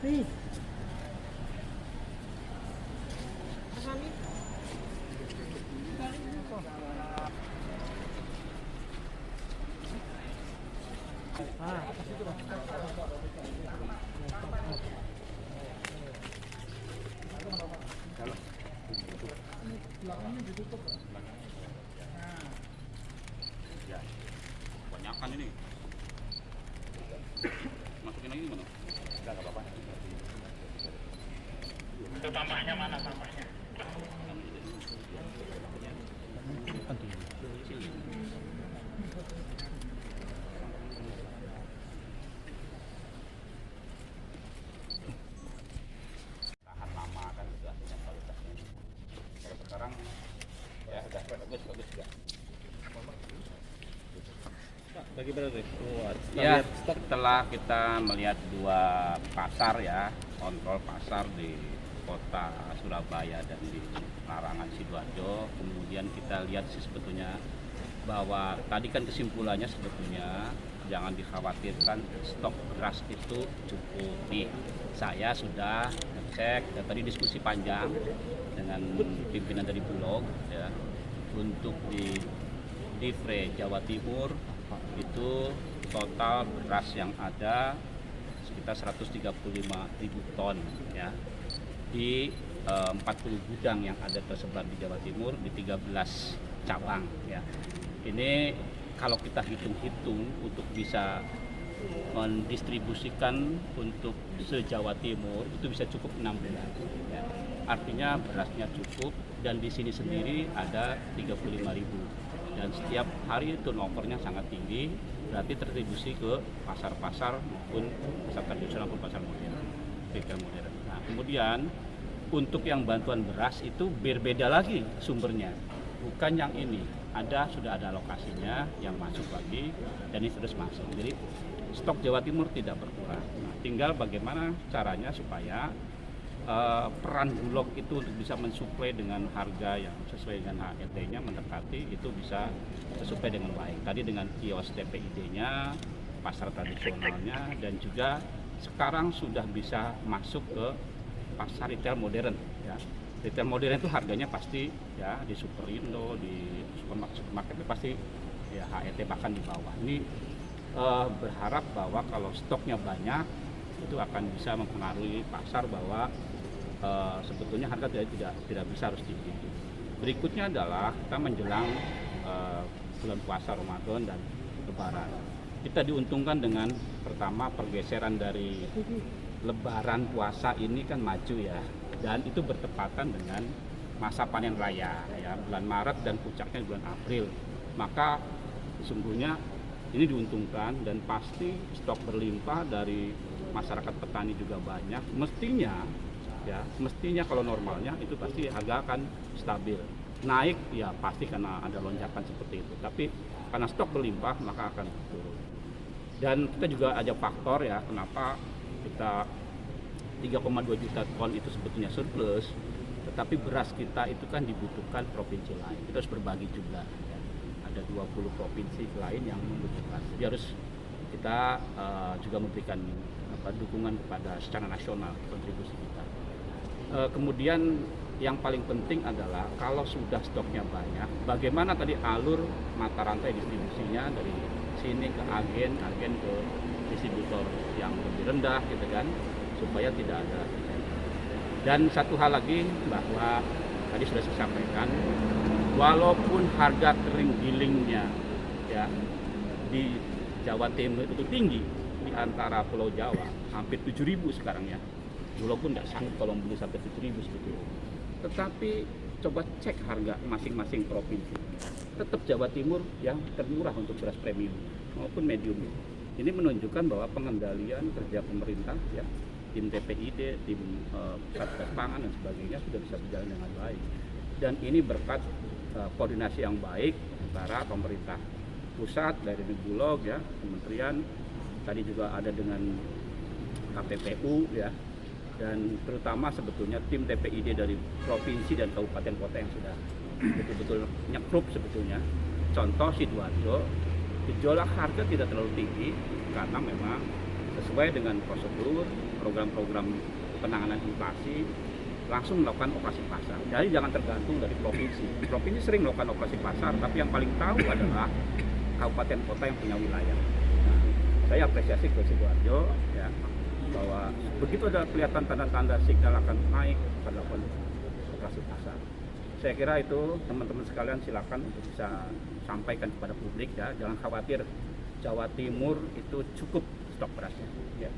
Ya, banyakan ini. Masukin lagi gimana? Enggak apa-apa. Itu sampahnya mana sampahnya? Tahan lama kan itu artinya kualitasnya. Kalau sekarang ya udah bagus ya. Bagaimana nih? Ya, setelah kita melihat dua pasar ya, kontrol pasar di kota Surabaya dan di Larangan Sidoarjo, kemudian kita lihat sih sebetulnya bahwa tadi kan kesimpulannya sebetulnya jangan dikhawatirkan stok beras itu cukup nih. Saya sudah ngecek dan tadi diskusi panjang dengan pimpinan dari Bulog ya, untuk di Divre Jawa Timur itu total beras yang ada sekitar 135.000 ton ya, di 40 gudang yang ada tersebar di Jawa Timur di 13 cabang ya. Ini kalau kita hitung-hitung untuk bisa mendistribusikan untuk se-Jawa Timur itu bisa cukup 6 bulan ya. Artinya berasnya cukup dan di sini sendiri ada 35.000 dan setiap hari turnovernya sangat tinggi, berarti terdistribusi ke pasar-pasar maupun pasar tradisional maupun pasar modern, retail modern. Nah, kemudian untuk yang bantuan beras itu berbeda lagi sumbernya, bukan yang ini. Sudah ada lokasinya yang masuk lagi dan ini terus masuk. Jadi stok Jawa Timur tidak berkurang. Nah, tinggal bagaimana caranya supaya peran Bulog itu untuk bisa mensuplai dengan harga yang sesuai dengan HET-nya mendekati itu bisa sesuai dengan baik. Tadi dengan kios TPID-nya, pasar tradisionalnya, dan juga sekarang sudah bisa masuk ke pasar retail modern. Ya. Retail modern itu harganya pasti ya di Superindo, di supermarket pasti ya HET bahkan di bawah. Ini berharap bahwa kalau stoknya banyak itu akan bisa mempengaruhi pasar bahwa sebetulnya harga tidak bisa harus tinggi. Berikutnya adalah kita menjelang bulan puasa Ramadan dan Lebaran. Kita diuntungkan dengan pertama pergeseran dari Lebaran puasa ini kan maju ya, dan itu bertepatan dengan masa panen raya ya, bulan Maret dan puncaknya bulan April. Maka sesungguhnya ini diuntungkan dan pasti stok berlimpah dari masyarakat petani juga banyak. Mestinya kalau normalnya itu pasti harga akan stabil. Naik ya pasti karena ada lonjakan seperti itu. Tapi karena stok berlimpah maka akan turun. Dan kita juga ada faktor ya kenapa kita 3,2 juta ton itu sebetulnya surplus. Tetapi beras kita itu kan dibutuhkan provinsi lain. Kita harus berbagi juga. Ya. Ada 20 provinsi lain yang membutuhkan. Jadi harus kita juga memberikan dukungan kepada secara nasional kontribusi kita. Kemudian yang paling penting adalah kalau sudah stoknya banyak, bagaimana tadi alur mata rantai distribusinya dari sini ke agen ke distributor yang lebih rendah gitu kan, supaya tidak ada. Dan satu hal lagi bahwa tadi sudah saya sampaikan, walaupun harga kering gilingnya ya di Jawa Timur itu tinggi di antara Pulau Jawa, hampir 7.000 sekarang ya. Walaupun nggak sanggup kalau beli sampai 7.000 sebetulnya. Tetapi coba cek harga masing-masing provinsi. Tetap Jawa Timur yang termurah untuk beras premium maupun medium. Ini menunjukkan bahwa pengendalian kerja pemerintah ya, tim TPID, tim Satgas Pangan dan sebagainya sudah bisa berjalan dengan baik. Dan ini berkat koordinasi yang baik antara pemerintah pusat dari Bulog ya, kementerian, tadi juga ada dengan KPPU ya, dan terutama sebetulnya tim TPID dari provinsi dan kabupaten kota yang sudah betul-betul nyekrup sebetulnya. Contoh Sidoarjo, gejolak harga tidak terlalu tinggi karena memang sesuai dengan prosedur program-program penanganan inflasi langsung melakukan operasi pasar. Jadi jangan tergantung dari provinsi. Provinsi sering melakukan operasi pasar, tapi yang paling tahu adalah kabupaten kota yang punya wilayah. Nah, saya apresiasi ke Sidoarjo ya, bahwa begitu ada kelihatan tanda-tanda signal akan naik, akan melakukan operasi pasar. Saya kira itu teman-teman sekalian silakan untuk bisa sampaikan kepada publik ya, jangan khawatir, Jawa Timur itu cukup stok berasnya. Ya.